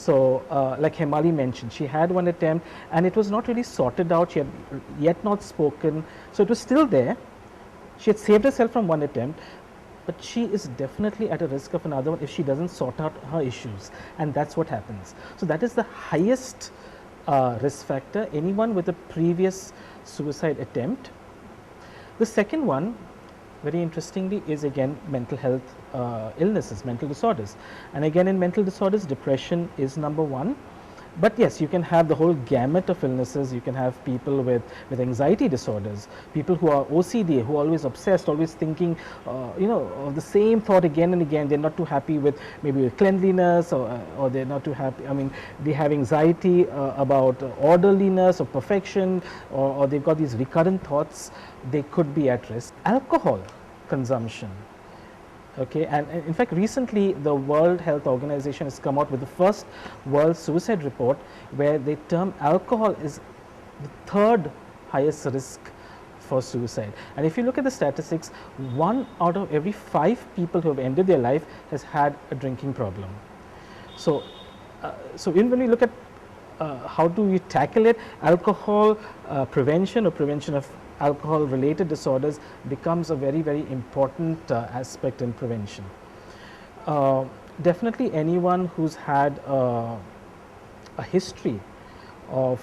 So like Hemali mentioned, she had one attempt and it was not really sorted out. She had yet not spoken, so it was still there. She had saved herself from one attempt, but she is definitely at a risk of another one if she doesn't sort out her issues, and that's what happens. So that is the highest risk factor, anyone with a previous suicide attempt. The second one, very interestingly, is again mental health illnesses, mental disorders. And again, in mental disorders, depression is number one. But yes, you can have the whole gamut of illnesses. You can have people with anxiety disorders, people who are OCD, who are always obsessed, always thinking, of the same thought again and again. They're not too happy with maybe with cleanliness, or they're not too happy. I mean, they have anxiety about orderliness or perfection, or they've got these recurrent thoughts. They could be at risk. Alcohol consumption. Okay, and in fact recently the World Health Organization has come out with the first world suicide report where they term alcohol is the third highest risk for suicide. And if you look at the statistics, 1 out of every 5 people who have ended their life has had a drinking problem. So, when we look at how do we tackle it, alcohol prevention or prevention of alcohol related disorders becomes a very, very important aspect in prevention. Definitely anyone who's had a history of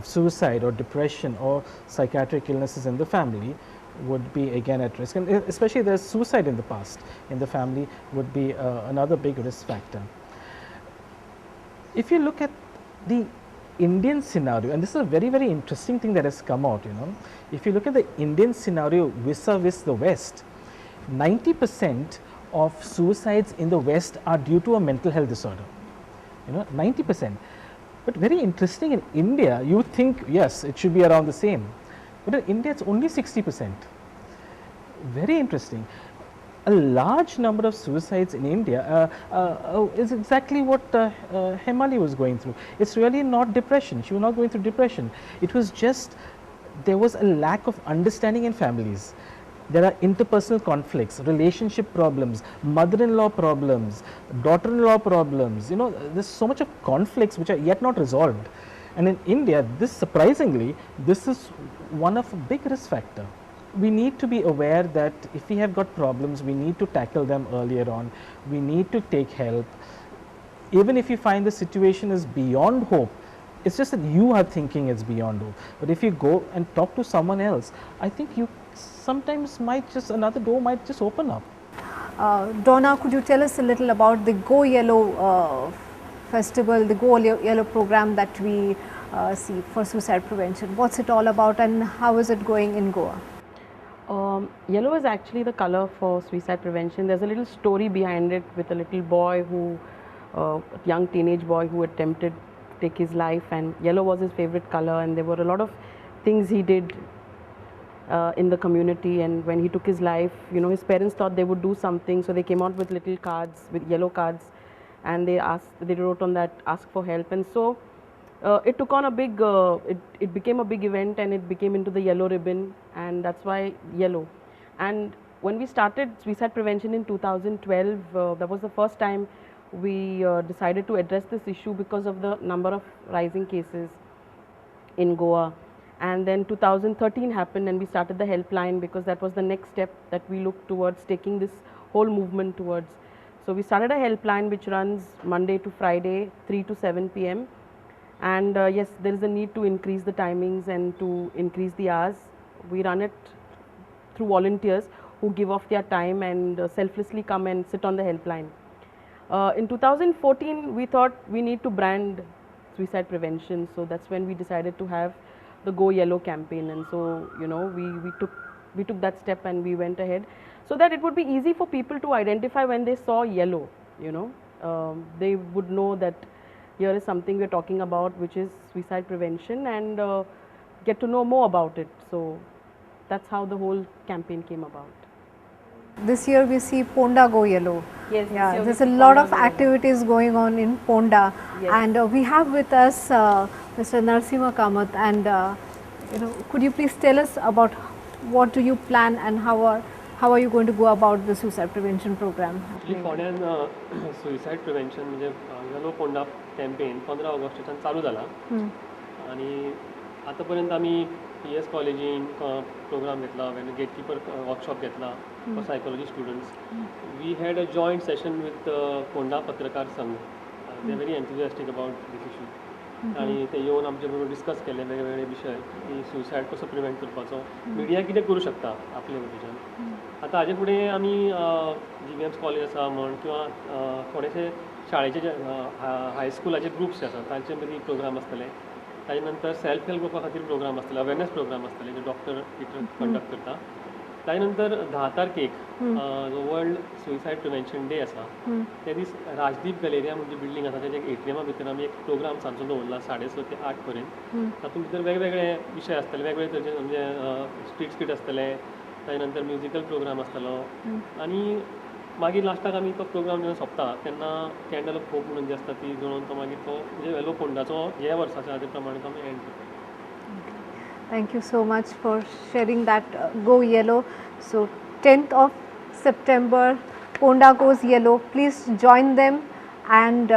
suicide or depression or psychiatric illnesses in the family would be again at risk, and especially there's suicide in the past in the family would be another big risk factor. If you look at the Indian scenario, and this is a very, very interesting thing that has come out, if you look at the Indian scenario vis-a-vis the West, 90% of suicides in the West are due to a mental health disorder, 90%. But very interesting, in India, you think, yes, it should be around the same, but in India it's only 60%. Very interesting. A large number of suicides in India is exactly what Hemali was going through. It's really not depression. She was not going through depression. It was just there was a lack of understanding in families. There are interpersonal conflicts, relationship problems, mother-in-law problems, daughter-in-law problems. There's so much of conflicts which are yet not resolved. And in India, surprisingly, this is one of a big risk factor. We need to be aware that if we have got problems, we need to tackle them earlier on. We need to take help. Even if you find the situation is beyond hope, it's just that you are thinking it's beyond hope. But if you go and talk to someone else, I think you sometimes another door might just open up. Donna, could you tell us a little about the Go Yellow festival, the Go Yellow program that we see for suicide prevention? What's it all about and how is it going in Goa? Yellow is actually the color for suicide prevention. There's a little story behind it with a little boy a young teenage boy who attempted to take his life, and yellow was his favorite color, and there were a lot of things he did in the community, and when he took his life, his parents thought they would do something, so they came out with little cards, with yellow cards, and they wrote on that, ask for help, and so it took on a big, it became a big event, and it became into the yellow ribbon, and that's why yellow. And when we started suicide prevention in 2012, that was the first time we decided to address this issue because of the number of rising cases in Goa. And then 2013 happened and we started the helpline because that was the next step that we looked towards taking this whole movement towards. So we started a helpline which runs Monday to Friday, 3 to 7 p.m. And yes, there is a need to increase the timings and to increase the hours. We run it through volunteers who give off their time and selflessly come and sit on the helpline. In 2014, we thought we need to brand suicide prevention. So that's when we decided to have the Go Yellow campaign, and so we took that step and we went ahead so that it would be easy for people to identify when they saw yellow. They would know that here is something we're talking about, which is suicide prevention, and get to know more about it. So that's how the whole campaign came about. This year we see Ponda Go Yellow. Yes, yeah, there's a lot of activities going on in Ponda, yes. And we have with us Mr. Narasimha Kamath, and could you please tell us about what do you plan and how are How are you going to go about the suicide prevention program? Actually फोंड्यान suicide prevention म्हणजे yellow Ponda campaign 15 ऑगस्टाच्यान चालू जाला आनी आतां पर्यंत आमी PS कॉलेजीन प्रोग्राम घेतला गेटकीपर वर्कशॉप घेतला for psychology students. We had a joint session with Ponda पत्रकार संघ. They very enthusiastic about this issue आनी ते येवन आमचे बरोबर डिस्कस केले वेगवेगळे विशय की सुइसायड कसो प्रिवेंट करपाचो, मिडिया कितें करूं शकता आपले वटेच्यान. आतां हाजे फुडें आमी GVMS कॉलेज आसा म्हण किंवा थोडेशे शाळेचे जे हायस्कुलाचे ग्रुप्स आसा तांचे मदीं प्रोग्राम आसतले. ताजे नंतर सेल्फ हेल्प ग्रुपा खातीर प्रोग्राम आसतले, अवेरनेस प्रोग्राम आसतले जे डॉक्टर कंडक्ट करता. ताजे नंतर 10 तारखेक जो वर्ल्ड सुइसायड प्रिवेंशन डे आसा ते दीस राजदीप गॅलेरिया म्हणजे बिल्डींग आसा तेजे एट्रियमा भितर आमी एक प्रोग्राम सांजचो दवरला 6:30 ते 8 पर्यंत. तातूंत भितर वेगवेगळे विशय आसतले, वेगवेगळे तरेचे म्हणजे स्ट्रीट स्किट आसतले, ताजे नंतर म्युजिकल प्रोग्राम आसतलो आनी मागीर लास्टाक आमी तो प्रोग्राम जेन्ना सोंपता तेन्ना कॅन्डल ऑफ होप म्हणून जी आसता ती जळोवन तो मागीर तो म्हणजे येलो फोंडाचो ह्या वर्साच्या हाजे प्रमाणे तो आमी एंड करता. Thank you so much for sharing that. Go Yellow. So 10th of September, Ponda goes yellow. Please join them and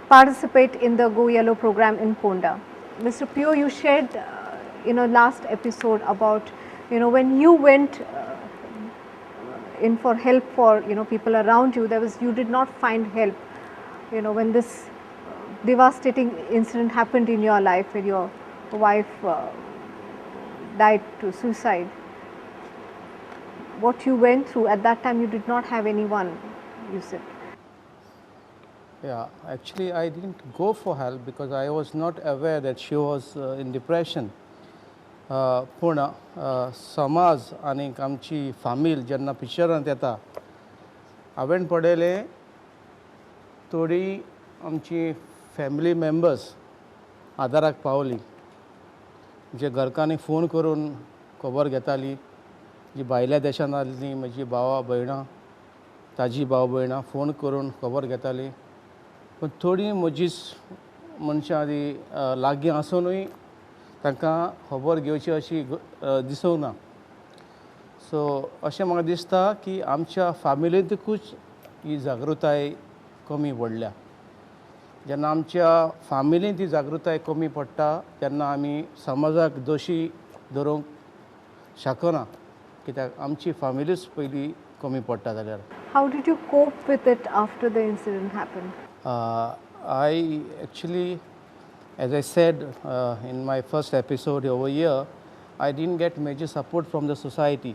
participate in the Go Yellow program in Ponda. Mr. Pio, you shared in a last episode about when you went in for help for people around you. You did not find help. When this devastating incident happened in your life, when your wife died to suicide, what you went through at that time, you did not have anyone, you said. Yeah, actually I didn't go for help because I was not aware that she was in depression. पूण समाज आनी आमची फामील जेन्ना पिक्चरांत येता हांवें पळयलें थोडी आमची फॅमिली मेंबर्स आदाराक पावली, जे घरकांनी फोन करून खबर घेतालीं, जी भायल्या देशांत आसलीं म्हजी भावां भयणां, ताजी भाव भयणां फोन करून खबर घेतालीं. पूण थोडीं म्हजीच मनशां लागीं आसुनूय तांकां खबर घेवची अशी दिसूंक ना. सो अशें म्हाका दिसता की आमच्या फॅमिलींतूच ही जागृताय कमी पडल्या. जेन्ना आमच्या फॅमिलींत ही जागृताय कमी पडटा तेन्ना आमी समाजाक दोशी धरूंक शकना, कित्याक आमची फॅमिलीच पयलीं कमी पडटा जाल्यार. How did you cope with it after the incident happened? I actually, as I said in my first episode over here, I didn't get major support from the society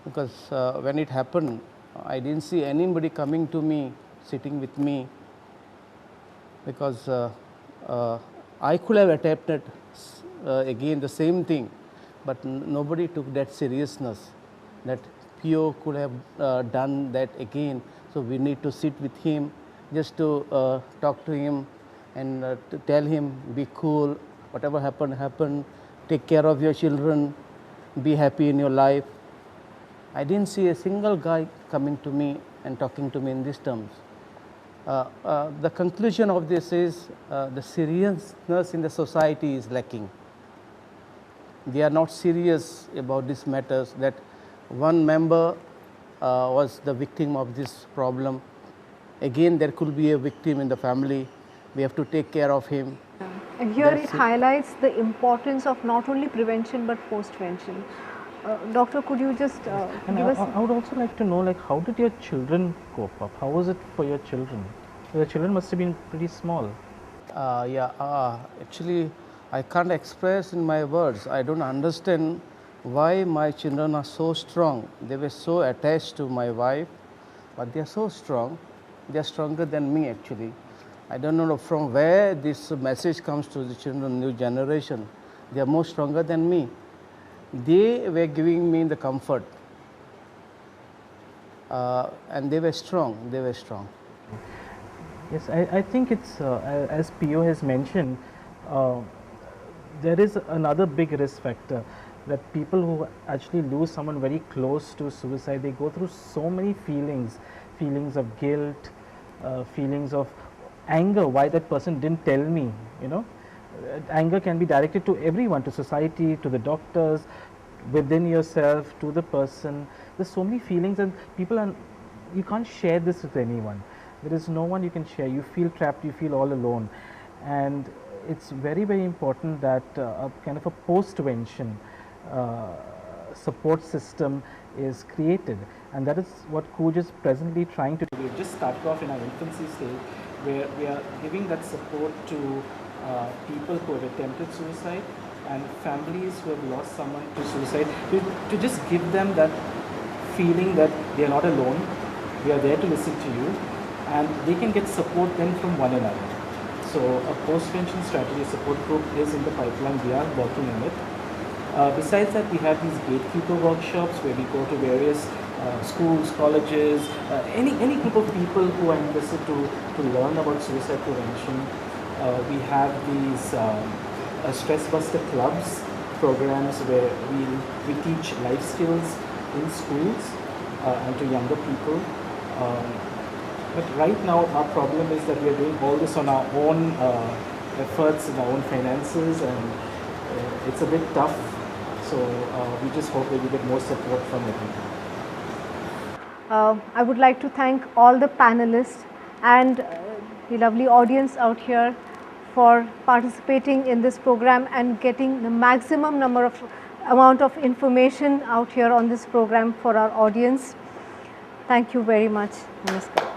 because when it happened, I didn't see anybody coming to me, sitting with me, because I could have attempted again the same thing, but nobody took that seriousness that Pio could have done that again. So we need to sit with him, just to talk to him and to tell him, be cool, whatever happened, happened, take care of your children, be happy in your life. I didn't see a single guy coming to me and talking to me in these terms. The conclusion of this is the seriousness in the society is lacking. They are not serious about these matters, that one member was the victim of this problem. Again, there could be a victim in the family. We have to take care of him. And here it highlights the importance of not only prevention but postvention. Doctor, could you just give us... I would also like to know, like, how did your children cope up? How was it for your children? Your children must have been pretty small. Actually, I can't express in my words. I don't understand why my children are so strong. They were so attached to my wife, but they are so strong. They are stronger than me, actually. I don't know from where this message comes to the children, new generation. They are more stronger than me. They were giving me the comfort, and they were strong. They were strong. Yes, I think it's as Pio has mentioned, there is another big risk factor, that people who actually lose someone very close to suicide, they go through so many feelings of guilt, feelings of anger, why that person didn't tell me, you know. Anger can be directed to everyone, to society, to the doctors, within yourself to the person. There's so many feelings, and people are, you can't share this with anyone. There is no one you can share. You feel trapped, you feel all alone. And it's very, very important that a kind of a post-vention support system is created, and that is what Cooj is presently trying to do. We've just started off in our infancy stage, where we are giving that support to people who have attempted suicide and families who have lost someone to suicide, to just give them that feeling that they are not alone, we are there to listen to you, and they can get support then from one another. So a post-vention strategy support group is in the pipeline. We are working on it. Besides that, we have these gatekeeper workshops where we go to various schools, colleges, any group of people who are interested to learn about suicide prevention. We have these stress buster clubs programs where we teach life skills in schools and to younger people. But right now our problem is that we are doing all this on our own efforts and our own finances, and it's a bit tough. So we just hope that we get more support from everyone. I would like to thank all the panelists and the lovely audience out here for participating in this program and getting the maximum amount of information out here on this program for our audience. Thank you very much. Namaskar.